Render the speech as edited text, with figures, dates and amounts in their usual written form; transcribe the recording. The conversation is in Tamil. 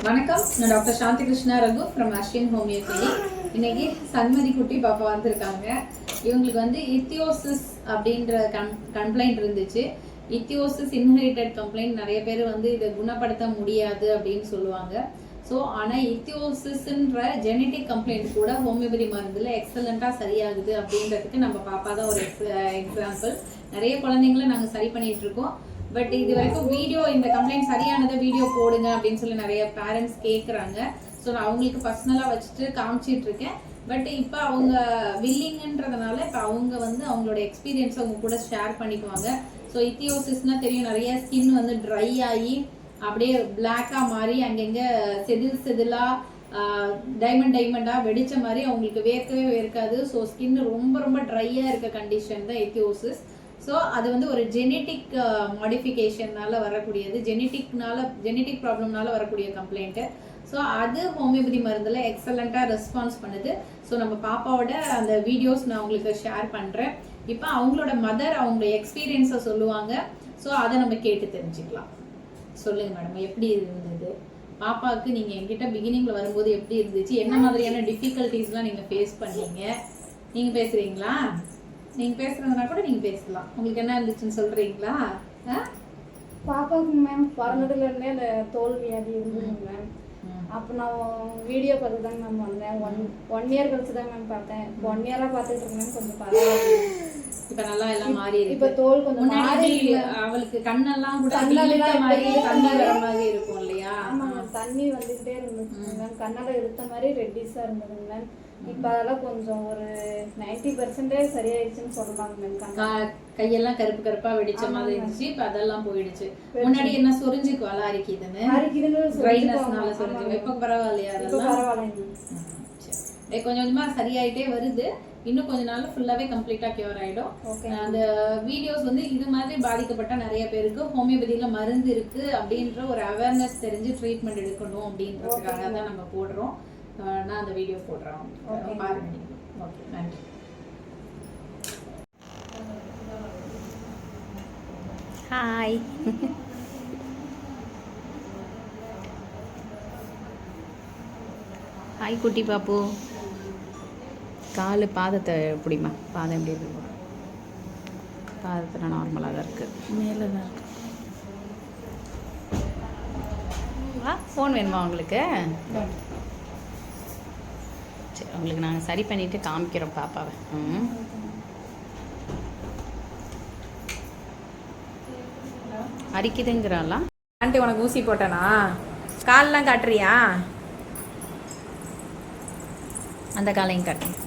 வணக்கம், நான் doctor Shanthi Krishna Raghu from Ashwin homeo clinic. இன்னைக்கு சண்மதி குட்டி பாப்பா வந்திருக்காங்க. இவங்களுக்கு வந்து இத்தியோசிஸ் அப்படின்ற கம்ப்ளைண்ட் இருந்துச்சு. இத்தியோசிஸ் இன்ஹெரிட்டட் கம்ப்ளைண்ட். நிறைய பேர் வந்து இதை குணப்படுத்த முடியாது அப்படின்னு சொல்லுவாங்க. ஸோ ஆனால் இத்தியோசிஸ்ன்ற ஜெனட்டிக் கம்ப்ளைண்ட் கூட ஹோமியோபதி மருந்துல எக்ஸலண்ட்டாக சரியாகுது அப்படின்றதுக்கு நம்ம பாப்பா தான் ஒரு எக்ஸாம்பிள். நிறைய குழந்தைங்கள நாங்கள் சரி பண்ணிட்டு இருக்கோம். பட் இது வரைக்கும் வீடியோ இந்த கம்ப்ளைண்ட் சரியானதை வீடியோ போடுங்க அப்படின்னு சொல்லி நிறைய பேரண்ட்ஸ் கேட்குறாங்க. ஸோ நான் அவங்களுக்கு பர்சனலாக வச்சுட்டு காமிச்சிட்டு இருக்கேன். பட் இப்போ அவங்க வில்லிங்கன்றதுனால இப்போ அவங்க வந்து அவங்களோட எக்ஸ்பீரியன்ஸை அவங்க கூட ஷேர் பண்ணிக்குவாங்க. ஸோ இத்தியோசிஸ்னால் தெரியும், நிறைய ஸ்கின் வந்து ட்ரை ஆகி அப்படியே பிளாக்காக மாறி அங்கங்கே செதிலாக டைமண்டாக வெடிச்ச மாதிரி அவங்களுக்கு வேர்க்கவே வேர்க்காது. ஸோ ஸ்கின் ரொம்ப ரொம்ப ட்ரையாக இருக்க கண்டிஷன் தான் இத்தியோசிஸ். ஸோ அது வந்து ஒரு ஜெனட்டிக் மாடிஃபிகேஷன்னால வரக்கூடியது, ஜெனட்டிக் ப்ராப்ளம்னால வரக்கூடிய கம்ப்ளைண்ட்டு. ஸோ அது ஹோமியோபதி மருந்தில் எக்ஸலண்ட்டாக ரெஸ்பான்ஸ் பண்ணுது. ஸோ நம்ம பாப்பாவோட அந்த வீடியோஸ் நான் உங்களுக்கு ஷேர் பண்ணுறேன். இப்போ அவங்களோட மதர் அவங்க எக்ஸ்பீரியன்ஸை சொல்லுவாங்க. ஸோ அதை நம்ம கேட்டு தெரிஞ்சுக்கலாம். சொல்லுங்கள் மேடம், எப்படி இருந்தது பாப்பாவுக்கு? நீங்கள் என்கிட்ட பிகினிங்கில் வரும்போது எப்படி இருந்துச்சு? என்ன மாதிரியான டிஃபிகல்ட்டிஸ்லாம் நீங்கள் ஃபேஸ் பண்ணீங்க? நீங்கள் பேசுகிறீங்களா? நீங்கள் பேசுகிறதுனா கூட நீங்கள் பேசலாம். உங்களுக்கு என்ன இருந்துச்சுன்னு சொல்கிறீங்களா? பாப்பாவுக்கு மேம் பிறந்ததுலேருந்தே அந்த தோல் வியாதி இருந்ததுங்க மேம். அப்போ நான் வீடியோ பார்த்து தாங்க மேம் வந்தேன். ஒன் இயர் கழிச்சு தான் மேம் பார்த்தேன். 1 இயராக பார்த்துட்டு இருக்கேன். கொஞ்சம் பரவாயில்ல, இப்போ நல்லா எல்லாம் மாறி இருக்கு. இப்போ தோல் கொஞ்சம் மாறி, அவளுக்கு கண்ணெல்லாம் கூட தண்ணி வர மாதிரி இருக்கும் இல்லையா? ஆமாங்க, தண்ணி வந்துகிட்டே இருந்துச்சு மேம். கண்ணால் எடுத்த மாதிரி ரெட்டிஸாக இருந்ததுங்க மேம். இப்போ அதெல்லாம் கொஞ்சம் ஒரு 90% சரியாயிடுச்சுன்னு சொல்லலாங்க மேம். கையெல்லாம் கருப்பு கருப்பா வெடிச்ச மாதிரி இருந்துச்சு. இப்போ அதெல்லாம் போயிடுச்சு. முன்னாடி என்ன சொரிஞ்சுக்குவாளா? அரிக்குதுன்னு ட்ரைனஸ்னால சொரிஞ்சு. இப்போ பரவாயில்லையா? அதெல்லாம் பரவாயில்லைங்க. சரி, கொஞ்சம் கொஞ்சமா சரியாயிட்டே வருது. இன்னும் கொஞ்ச நாள் ஃபுல்லாவே கம்ப்ளீட்டா கியூர் ஆயிடும். அந்த வீடியோஸ் வந்து இது மாதிரி பாதிக்கப்பட்ட நிறைய பேருக்கு ஹோமியோபதியில மருந்து இருக்கு அப்படின்ற ஒரு அவேர்னஸ் தெரிஞ்சு ட்ரீட்மெண்ட் எடுக்கணும் அப்படின்றதுக்காக தான் நம்ம போடுறோம். நான் அந்த வீடியோ போடுறேன், பாருங்க. ஓகே, நன்றி. ஹாய். ஹாய் குட்டி பாப்பு. கால் பாதத்தை பிடிமா. பாதம் எப்படி இருக்கு? பாதத்தில் நார்மலாக தான் இருக்குது, மேலே தான் இருக்கு. ஃபோன் வேணுமா உங்களுக்கு? சரி, உங்களுக்கு நாங்கள் சரி பண்ணிவிட்டு காமிக்கிறோம் பாப்பாவை. அரிக்குதுங்கிறாளா? ஆண்டி உனக்கு ஊசி போட்டேனா? கால்லாம் காட்டுறியா? அந்த காலையும் காட்டுறேன்.